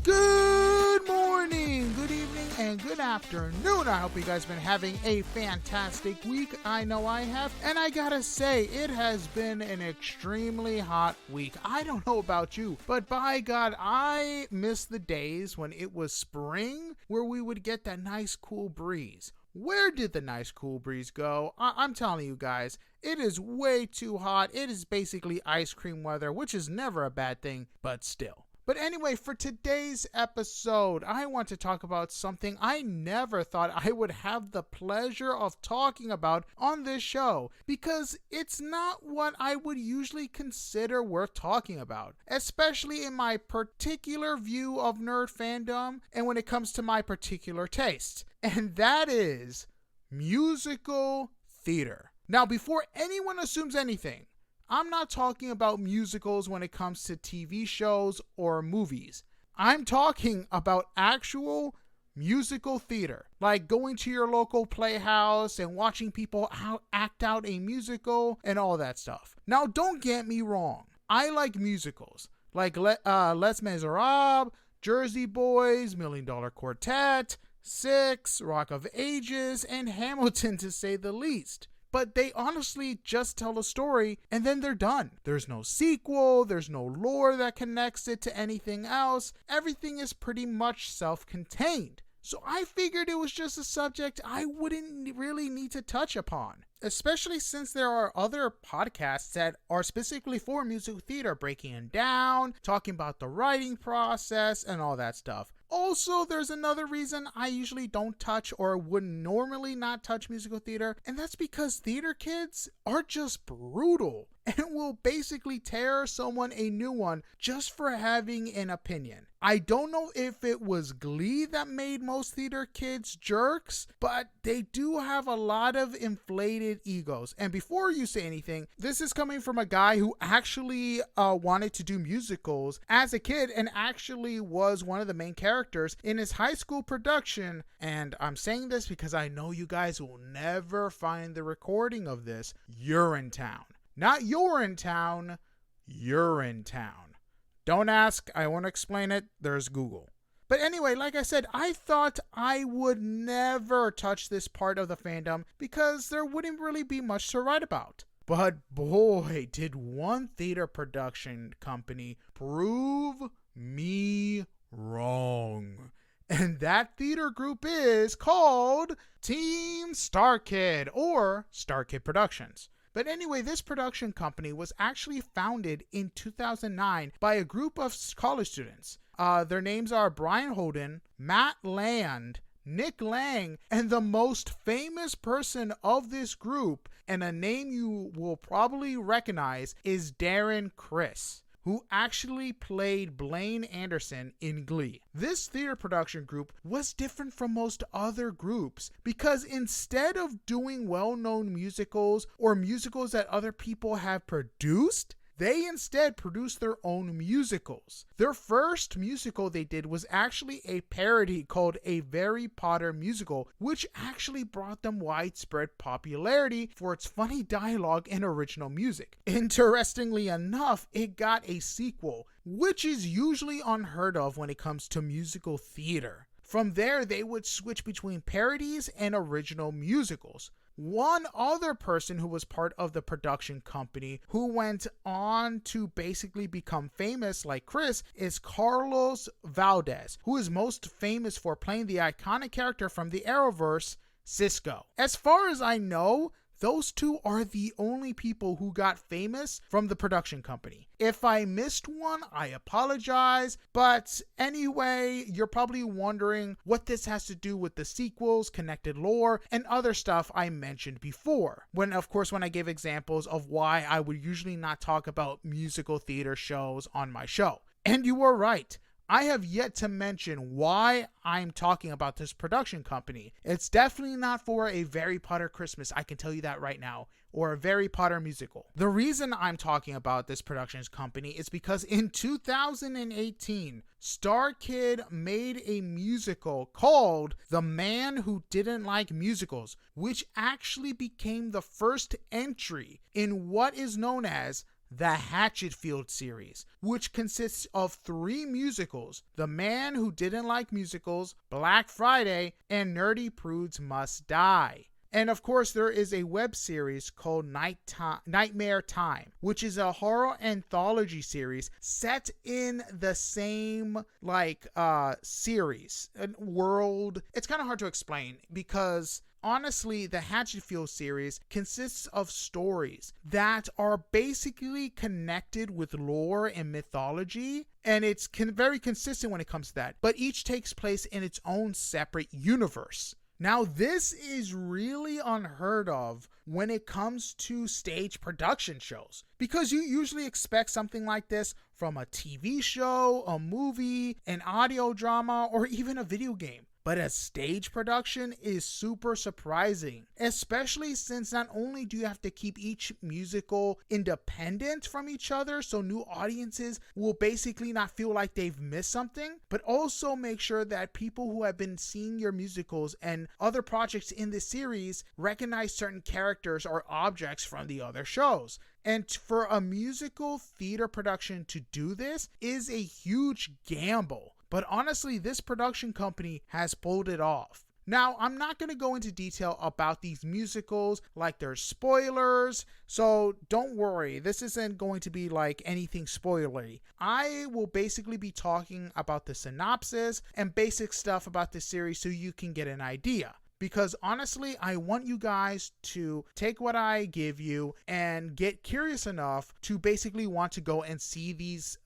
Good morning, good evening, and good afternoon. I hope you guys have been having a fantastic week. I know I have, and I gotta say, it has been an extremely hot week. I don't know about you, but by God, I miss the days when it was spring, where we would get that nice cool breeze. Where did the nice cool breeze go? I'm telling you guys, it is way too hot. It is basically ice cream weather, which is never a bad thing, but still. But anyway, for today's episode, I want to talk about something I never thought I would have the pleasure of talking about on this show, because it's not what I would usually consider worth talking about, especially in my particular view of nerd fandom and when it comes to my particular taste, and that is musical theater. Now, before anyone assumes anything, I'm not talking about musicals when it comes to TV shows or movies. I'm talking about actual musical theater, like going to your local playhouse and watching people act out a musical and all that stuff. Now, don't get me wrong. I like musicals, like Les Miserables, Jersey Boys, $1 Million Quartet, Six, Rock of Ages, and Hamilton, to say the least. But they honestly just tell a story and then they're done. There's no sequel, there's no lore that connects it to anything else. Everything is pretty much self-contained. So I figured it was just a subject I wouldn't really need to touch upon, especially since there are other podcasts that are specifically for musical theater, breaking it down, talking about the writing process and all that stuff. Also, there's another reason I usually don't touch or would normally not touch musical theater, and that's because theater kids are just brutal and will basically tear someone a new one just for having an opinion. I don't know if it was Glee that made most theater kids jerks, but they do have a lot of inflated egos. And before you say anything, this is coming from a guy who actually wanted to do musicals as a kid and actually was one of the main characters in his high school production. And I'm saying this because I know you guys will never find the recording of this. Urinetown. Not Urinetown, Urinetown. Don't ask, I won't explain it, there's Google. But anyway, like I said, I thought I would never touch this part of the fandom because there wouldn't really be much to write about. But boy, did one theater production company prove me wrong. And that theater group is called Team Starkid, or Starkid Productions. But anyway, this production company was actually founded in 2009 by a group of college students. Their names are Brian Holden, Matt Land, Nick Lang, and the most famous person of this group, and a name you will probably recognize, is Darren Criss, who actually played Blaine Anderson in Glee. This theater production group was different from most other groups because instead of doing well-known musicals or musicals that other people have produced, they instead produced their own musicals. Their first musical they did was actually a parody called A Harry Potter Musical, which actually brought them widespread popularity for its funny dialogue and original music. Interestingly enough, it got a sequel, which is usually unheard of when it comes to musical theater. From there, they would switch between parodies and original musicals. One other person who was part of the production company who went on to basically become famous like Chris is Carlos Valdez, who is most famous for playing the iconic character from the Arrowverse, Cisco. As far as I know, those two are the only people who got famous from the production company. If I missed one, I apologize. But anyway, you're probably wondering what this has to do with the sequels, connected lore, and other stuff I mentioned before. When I gave examples of why I would usually not talk about musical theater shows on my show. And you were right. I have yet to mention why I'm talking about this production company. It's definitely not for a Harry Potter Christmas, I can tell you that right now, or a Harry Potter musical. The reason I'm talking about this productions company is because in 2018, Starkid made a musical called The Man Who Didn't Like Musicals, which actually became the first entry in what is known as the Hatchetfield series, which consists of 3 musicals: The Man Who Didn't Like Musicals, Black Friday, and Nerdy Prudes Must Die. And of course, there is a web series called Nightmare Time, which is a horror anthology series set in the same series and world. It's kind of hard to explain because honestly, the Hatchetfield series consists of stories that are basically connected with lore and mythology, and it's very consistent when it comes to that, but each takes place in its own separate universe. Now, this is really unheard of when it comes to stage production shows, because you usually expect something like this from a TV show, a movie, an audio drama, or even a video game. But a stage production is super surprising, especially since not only do you have to keep each musical independent from each other so new audiences will basically not feel like they've missed something, but also make sure that people who have been seeing your musicals and other projects in this series recognize certain characters or objects from the other shows. And for a musical theater production to do this is a huge gamble. But honestly, this production company has pulled it off. Now, I'm not going to go into detail about these musicals, like there's spoilers, so don't worry, this isn't going to be like anything spoilery. I will basically be talking about the synopsis and basic stuff about this series so you can get an idea. Because honestly, I want you guys to take what I give you and get curious enough to basically want to go and see these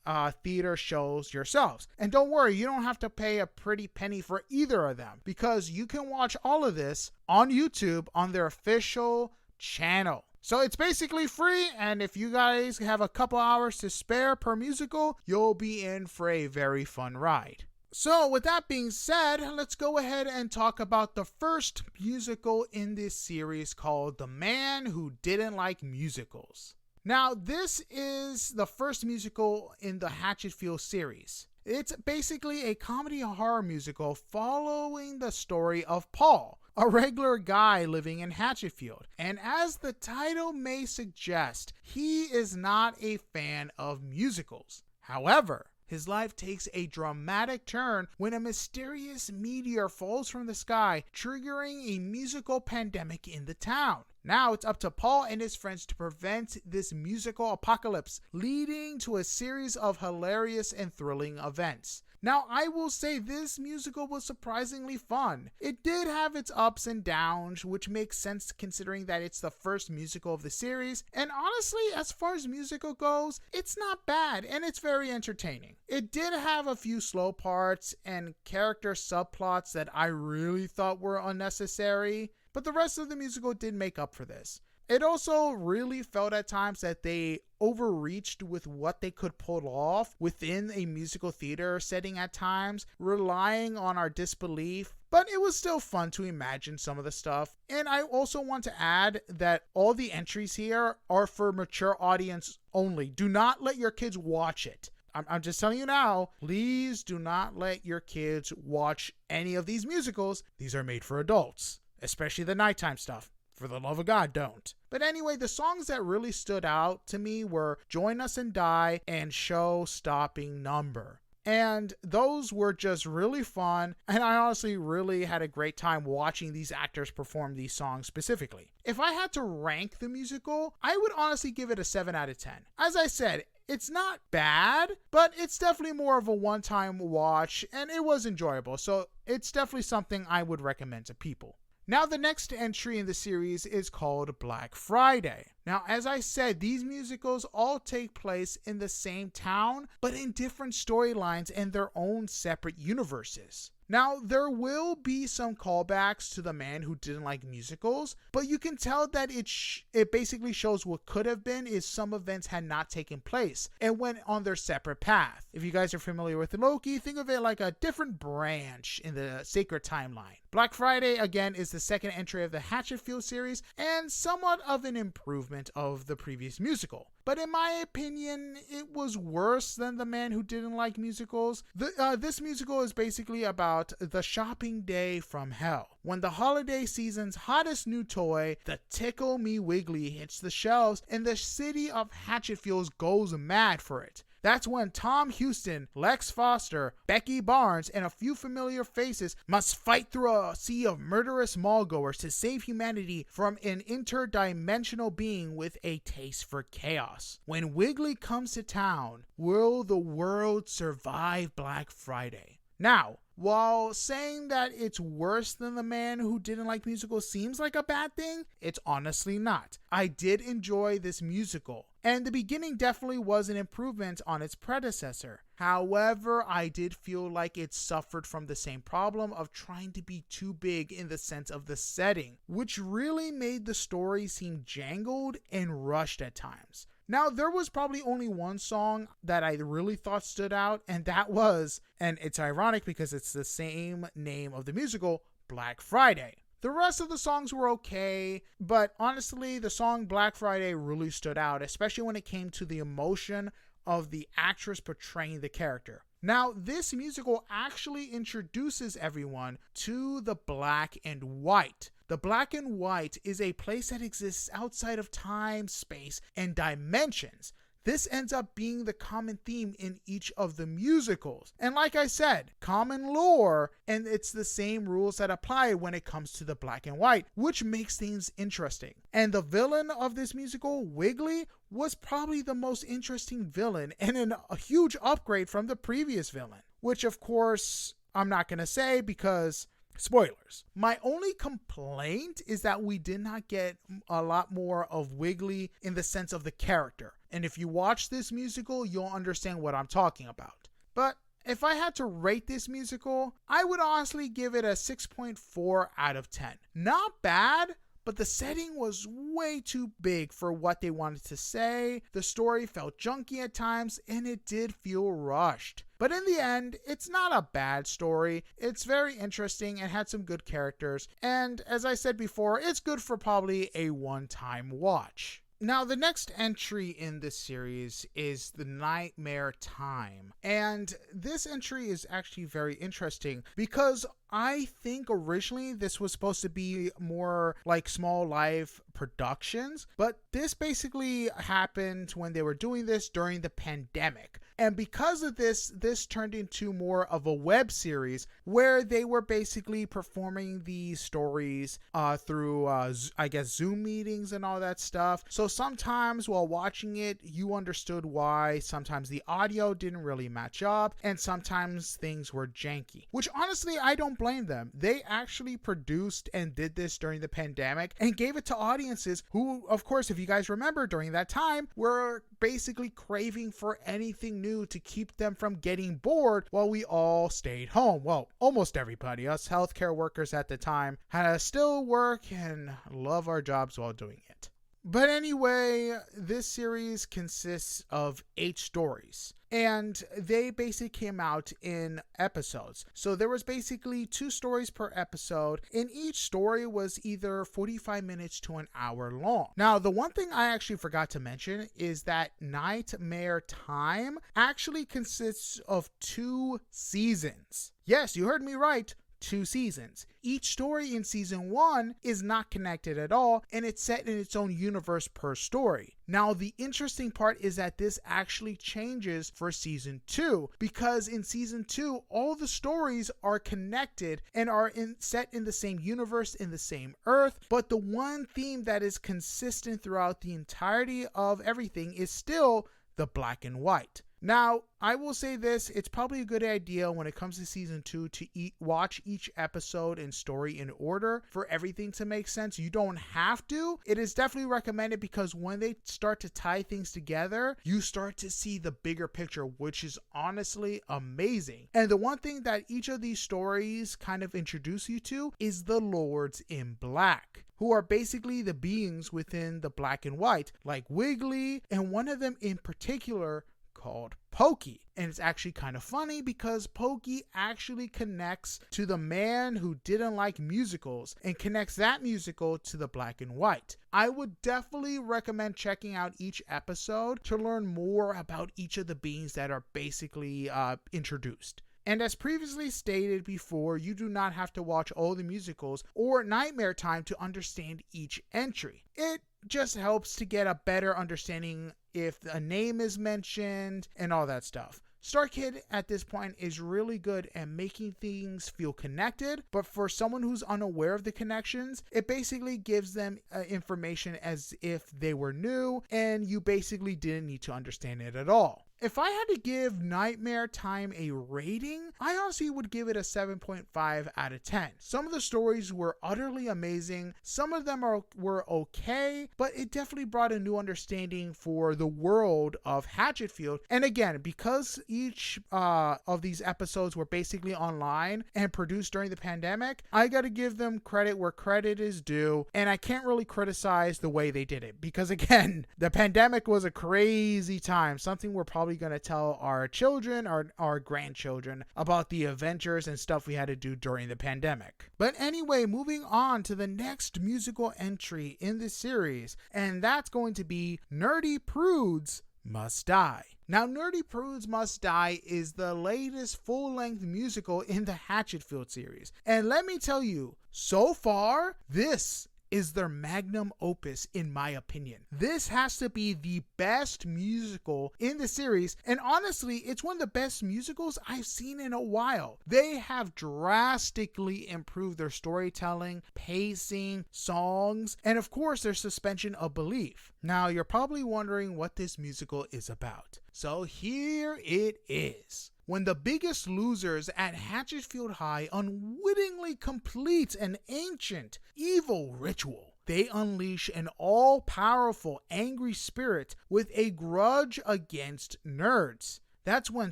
theater shows yourselves. And don't worry, you don't have to pay a pretty penny for either of them, because you can watch all of this on YouTube on their official channel. So it's basically free, and if you guys have a couple hours to spare per musical, you'll be in for a very fun ride. So with that being said, let's go ahead and talk about the first musical in this series, called The Man Who Didn't Like Musicals. Now, this is the first musical in the Hatchetfield series. It's basically a comedy horror musical following the story of Paul, a regular guy living in Hatchetfield. And as the title may suggest, he is not a fan of musicals. However, his life takes a dramatic turn when a mysterious meteor falls from the sky, triggering a musical pandemic in the town. Now it's up to Paul and his friends to prevent this musical apocalypse, leading to a series of hilarious and thrilling events. Now, I will say this musical was surprisingly fun. It did have its ups and downs, which makes sense considering that it's the first musical of the series. And honestly, as far as musical goes, it's not bad and it's very entertaining. It did have a few slow parts and character subplots that I really thought were unnecessary, but the rest of the musical did make up for this. It also really felt at times that they overreached with what they could pull off within a musical theater setting at times, relying on our disbelief, but it was still fun to imagine some of the stuff. And I also want to add that all the entries here are for mature audience only. Do not let your kids watch it. I'm just telling you now, please do not let your kids watch any of these musicals. These are made for adults, especially the nighttime stuff. For the love of God, don't. But anyway, the songs that really stood out to me were Join Us and Die and Show-Stopping Number. And those were just really fun, and I honestly really had a great time watching these actors perform these songs specifically. If I had to rank the musical, I would honestly give it a 7 out of 10. As I said, it's not bad, but it's definitely more of a one-time watch, and it was enjoyable, so it's definitely something I would recommend to people. Now, the next entry in the series is called Black Friday. Now, as I said, these musicals all take place in the same town, but in different storylines and their own separate universes. Now, there will be some callbacks to The Man Who Didn't Like Musicals, but you can tell that it basically shows what could have been is some events had not taken place and went on their separate path. If you guys are familiar with Loki, think of it like a different branch in the sacred timeline. Black Friday, again, is the second entry of the Hatchetfield series and somewhat of an improvement of the previous musical. But in my opinion, it was worse than The Man Who Didn't Like Musicals. This musical is basically about the shopping day from hell, when the holiday season's hottest new toy, the Tickle Me Wiggly, hits the shelves and the city of Hatchetfield goes mad for it. That's when Tom Houston, Lex Foster, Becky Barnes, and a few familiar faces must fight through a sea of murderous mallgoers to save humanity from an interdimensional being with a taste for chaos. When Wiggly comes to town, will the world survive Black Friday? Now, while saying that it's worse than The Man Who Didn't Like Musicals seems like a bad thing, it's honestly not. I did enjoy this musical, and the beginning definitely was an improvement on its predecessor. However, I did feel like it suffered from the same problem of trying to be too big in the sense of the setting, which really made the story seem jangled and rushed at times. Now, there was probably only one song that I really thought stood out, and that was, and it's ironic because it's the same name of the musical, Black Friday. The rest of the songs were okay, but honestly, the song Black Friday really stood out, especially when it came to the emotion of the actress portraying the character. Now, this musical actually introduces everyone to the black and white. The black and white is a place that exists outside of time, space, and dimensions. This ends up being the common theme in each of the musicals. And like I said, common lore, and it's the same rules that apply when it comes to the black and white, which makes things interesting. And the villain of this musical, Wiggly, was probably the most interesting villain and a huge upgrade from the previous villain, which of course I'm not going to say because spoilers. My only complaint is that we did not get a lot more of Wiggly in the sense of the character. And if you watch this musical, you'll understand what I'm talking about. But if I had to rate this musical, I would honestly give it a 6.4 out of 10. Not bad, but the setting was way too big for what they wanted to say. The story felt junky at times, and it did feel rushed. But in the end, it's not a bad story. It's very interesting and had some good characters. And as I said before, it's good for probably a one-time watch. Now, the next entry in this series is The Nightmare Time. And this entry is actually very interesting because I think originally this was supposed to be more like small live productions, but this basically happened when they were doing this during the pandemic. And because of this turned into more of a web series where they were basically performing these stories through, I guess, Zoom meetings and all that stuff. So sometimes while watching it, you understood why. Sometimes the audio didn't really match up, and sometimes things were janky, which honestly, I don't blame them. They actually produced and did this during the pandemic and gave it to audiences who, of course, if you guys remember during that time, were basically craving for anything new to keep them from getting bored while we all stayed home. Well, almost everybody, us healthcare workers at the time, had to still work and love our jobs while doing it. But anyway, this series consists of 8 stories, and they basically came out in episodes. So there was basically 2 stories per episode, and each story was either 45 minutes to an hour long. Now, the one thing I actually forgot to mention is that Nightmare Time actually consists of 2 seasons. Yes, you heard me right. 2 seasons. Each story in season 1 is not connected at all, and it's set in its own universe per story. Now, the interesting part is that this actually changes for season 2, because in season 2, all the stories are connected and are set in the same universe, in the same Earth, but the one theme that is consistent throughout the entirety of everything is still the black and white. Now, I will say this, it's probably a good idea when it comes to season 2 to watch each episode and story in order for everything to make sense. You don't have to. It is definitely recommended because when they start to tie things together, you start to see the bigger picture, which is honestly amazing. And the one thing that each of these stories kind of introduce you to is the Lords in Black, who are basically the beings within the black and white, like Wiggly, and one of them in particular called Pokey. And it's actually kind of funny because Pokey actually connects to the man who didn't like musicals and connects that musical to the black and white. I would definitely recommend checking out each episode to learn more about each of the beings that are basically introduced. And as previously stated before, you do not have to watch all the musicals or Nightmare Time to understand each entry. It just helps to get a better understanding if a name is mentioned and all that stuff. Starkid at this point is really good at making things feel connected, but for someone who's unaware of the connections, it basically gives them information as if they were new and you basically didn't need to understand it at all. If I had to give Nightmare Time a rating, I honestly would give it a 7.5 out of 10. Some of the stories were utterly amazing. Some of them were okay, but it definitely brought a new understanding for the world of Hatchetfield. And again, because each of these episodes were basically online and produced during the pandemic, I got to give them credit where credit is due. And I can't really criticize the way they did it because, again, the pandemic was a crazy time, something we're probably going to tell our children, our grandchildren about the adventures and stuff we had to do during the pandemic. But anyway, moving on to the next musical entry in this series, and that's going to be Nerdy Prudes Must Die. Now, Nerdy Prudes Must Die is the latest full-length musical in the Hatchetfield series. And let me tell you, so far, this is their magnum opus in my opinion. This has to be the best musical in the series, and honestly, it's one of the best musicals I've seen in a while. They have drastically improved their storytelling, pacing, songs, and of course their suspension of belief. Now, you're probably wondering what this musical is about. So here it is. When the biggest losers at Hatchetfield High unwittingly complete an ancient, evil ritual, they unleash an all-powerful, angry spirit with a grudge against nerds. That's when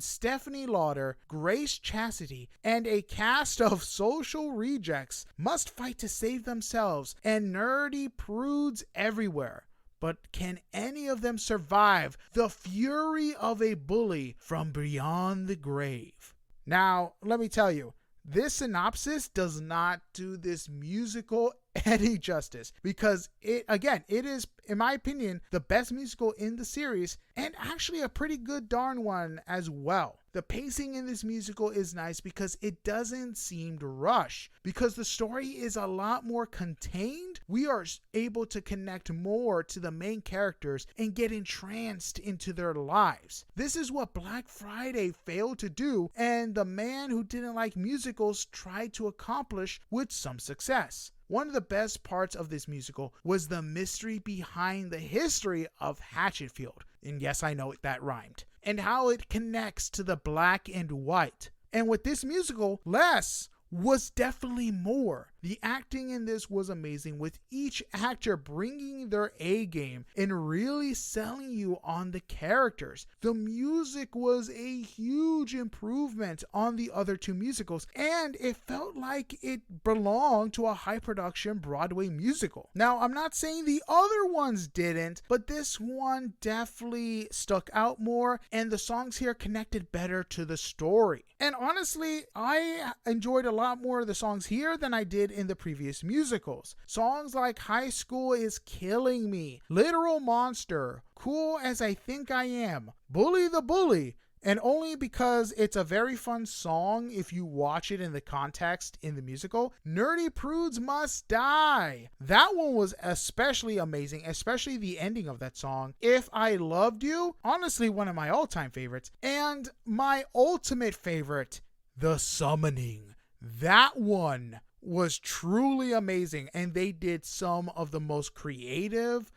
Stephanie Lauder, Grace Chastity, and a cast of social rejects must fight to save themselves and nerdy prudes everywhere. But can any of them survive the fury of a bully from beyond the grave? Now, let me tell you, this synopsis does not do this musical any justice because it is, in my opinion, the best musical in the series and actually a pretty good darn one as well. The pacing in this musical is nice because it doesn't seem to rush. Because the story is a lot more contained, we are able to connect more to the main characters and get entranced into their lives. This is what Black Friday failed to do, and the man who didn't like musicals tried to accomplish with some success. One of the best parts of this musical was the mystery behind the history of Hatchetfield. And yes, I know that rhymed. And how it connects to the black and white. And with this musical, less was definitely more. The acting in this was amazing, with each actor bringing their A game and really selling you on the characters. The music was a huge improvement on the other two musicals, and it felt like it belonged to a high production Broadway musical. Now, I'm not saying the other ones didn't, but this one definitely stuck out more, and the songs here connected better to the story. And honestly, I enjoyed a lot more of the songs here than I did in the previous musicals. Songs like High School is Killing Me, Literal Monster, Cool as I Think I Am, Bully the Bully, and only because it's a very fun song if you watch it in the context in the musical, Nerdy Prudes Must Die. That one was especially amazing, especially the ending of that song. If I Loved You, honestly one of my all-time favorites, and my ultimate favorite, The Summoning. That one was truly amazing, and they did some of the most creative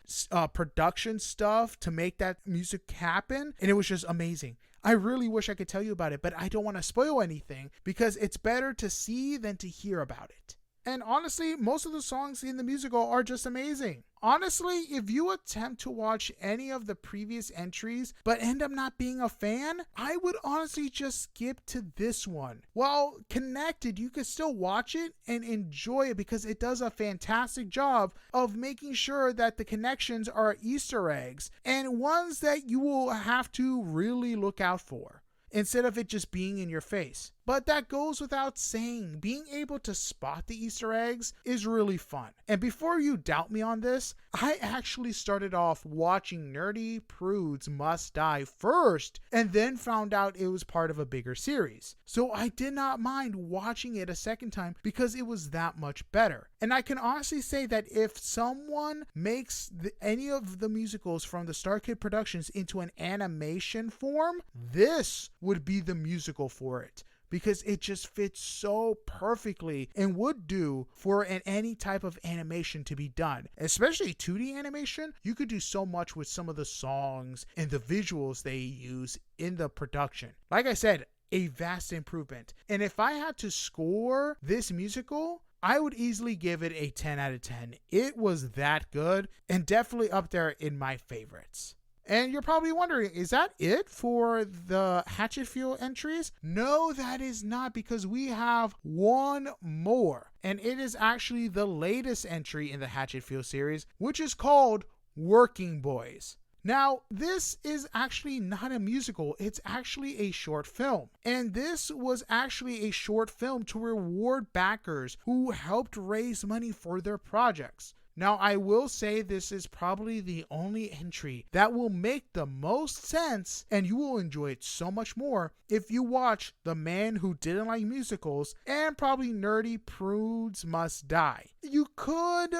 production stuff to make that music happen, and it was just amazing. I really wish I could tell you about it, but I don't want to spoil anything because it's better to see than to hear about it. And honestly, most of the songs in the musical are just amazing. Honestly, if you attempt to watch any of the previous entries but end up not being a fan, I would honestly just skip to this one. While connected, you can still watch it and enjoy it because it does a fantastic job of making sure that the connections are Easter eggs and ones that you will have to really look out for, instead of it just being in your face. But that goes without saying, being able to spot the Easter eggs is really fun. And before you doubt me on this, I actually started off watching nerdy Prudes Must Die first, and then found out it was part of a bigger series. So I did not mind watching it a second time because it was that much better. And I can honestly say that if someone makes any of the musicals from the Starkid Productions into an animation form, this would be the musical for it, because it just fits so perfectly and would do for any type of animation to be done. Especially 2D animation, you could do so much with some of the songs and the visuals they use in the production. Like I said, a vast improvement. And if I had to score this musical, I would easily give it a 10 out of 10. It was that good and definitely up there in my favorites. And you're probably wondering, is that it for the Hatchetfield entries? No, that is not, because we have one more. And it is actually the latest entry in the Hatchetfield series, which is called Working Boys. Now, this is actually not a musical, it's actually a short film. And this was actually a short film to reward backers who helped raise money for their projects. Now, I will say this is probably the only entry that will make the most sense, and you will enjoy it so much more if you watch The Man Who Didn't Like Musicals and probably nerdy Prudes Must Die. You could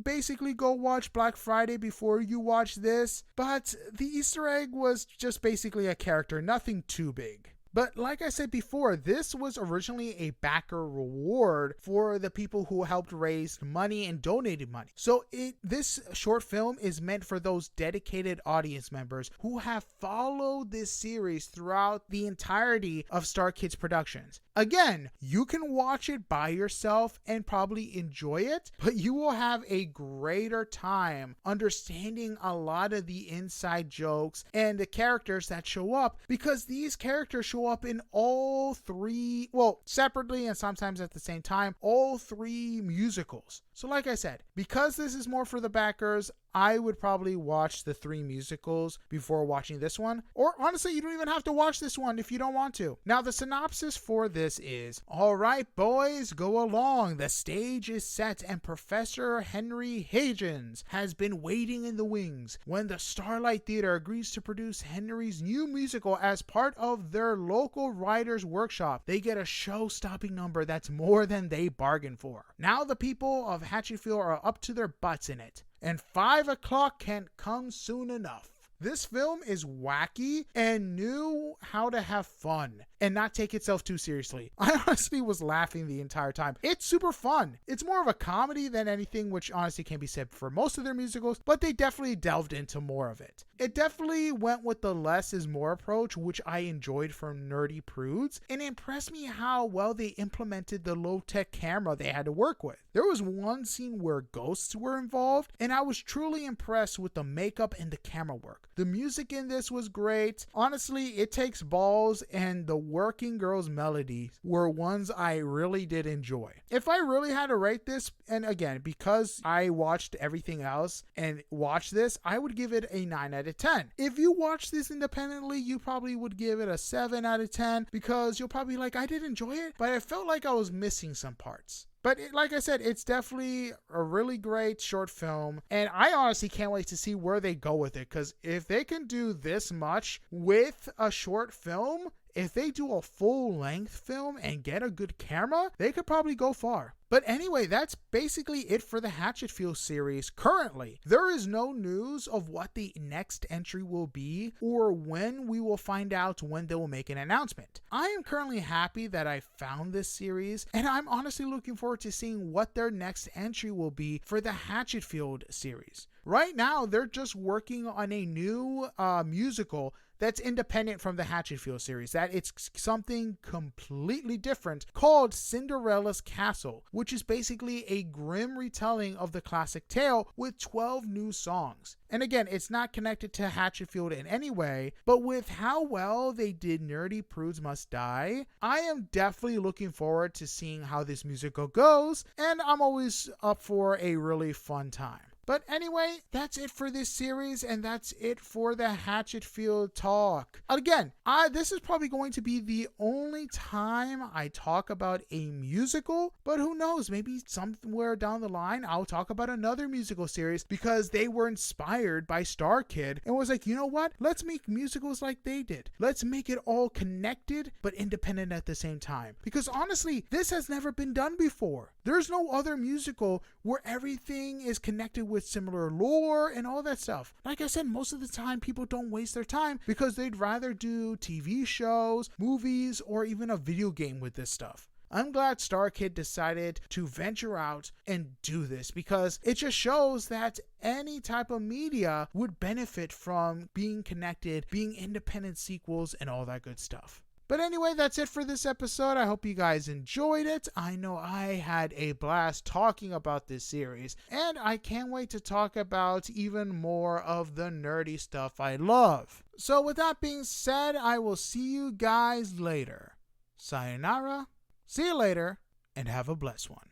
basically go watch Black Friday before you watch this, but the Easter egg was just basically a character, nothing too big. But like I said before, this was originally a backer reward for the people who helped raise money and donated money. So this short film is meant for those dedicated audience members who have followed this series throughout the entirety of Starkid Productions. Again, you can watch it by yourself and probably enjoy it, but you will have a greater time understanding a lot of the inside jokes and the characters that show up, because these characters show up in all three, well, separately and sometimes at the same time, all three musicals. So like I said, because this is more for the backers, I would probably watch the three musicals before watching this one. Or honestly, you don't even have to watch this one if you don't want to. Now, the synopsis for this is, all right, boys, go along. The stage is set and Professor Henry Higgins has been waiting in the wings when the Starlight Theater agrees to produce Henry's new musical as part of their local writers' workshop. They get a show-stopping number that's more than they bargained for. Now the people of Hatchetfield are up to their butts in it, and 5 o'clock can't come soon enough. This film is wacky and knew how to have fun and not take itself too seriously. I honestly was laughing the entire time. It's super fun. It's more of a comedy than anything, which honestly can be said for most of their musicals, but they definitely delved into more of it. It definitely went with the less is more approach, which I enjoyed from Nerdy Prudes, and it impressed me how well they implemented the low-tech camera they had to work with. There was one scene where ghosts were involved, and I was truly impressed with the makeup and the camera work. The music in this was great. Honestly, it takes balls, and the working girls' melodies were ones I really did enjoy. If I really had to rate this, and again, because I watched everything else and watched this, I would give it a 9 out of 10. If you watch this independently, you probably would give it a 7 out of 10, because you'll probably like, I did enjoy it, but I felt like I was missing some parts. But like I said, it's definitely a really great short film, and I honestly can't wait to see where they go with it, because if they can do this much with a short film, if they do a full-length film and get a good camera, they could probably go far. But anyway, that's basically it for the Hatchetfield series currently. There is no news of what the next entry will be or when we will find out when they will make an announcement. I am currently happy that I found this series, and I'm honestly looking forward to seeing what their next entry will be for the Hatchetfield series. Right now, they're just working on a new musical that's independent from the Hatchetfield series, that it's something completely different called Cinderella's Castle, which is basically a grim retelling of the classic tale with 12 new songs. And again, it's not connected to Hatchetfield in any way, but with how well they did Nerdy Prudes Must Die, I am definitely looking forward to seeing how this musical goes, and I'm always up for a really fun time. But anyway, that's it for this series, and that's it for the Hatchetfield talk. Again, this is probably going to be the only time I talk about a musical, but who knows, maybe somewhere down the line I'll talk about another musical series because they were inspired by Starkid and was like, you know what, let's make musicals like they did. Let's make it all connected but independent at the same time. Because honestly, this has never been done before. There's no other musical where everything is connected with similar lore and all that stuff. Like I said, most of the time people don't waste their time because they'd rather do TV shows, movies, or even a video game with this stuff. I'm glad Starkid decided to venture out and do this because it just shows that any type of media would benefit from being connected, being independent sequels, and all that good stuff. But anyway, that's it for this episode. I hope you guys enjoyed it. I know I had a blast talking about this series, and I can't wait to talk about even more of the nerdy stuff I love. So with that being said, I will see you guys later. Sayonara, see you later, and have a blessed one.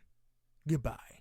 Goodbye.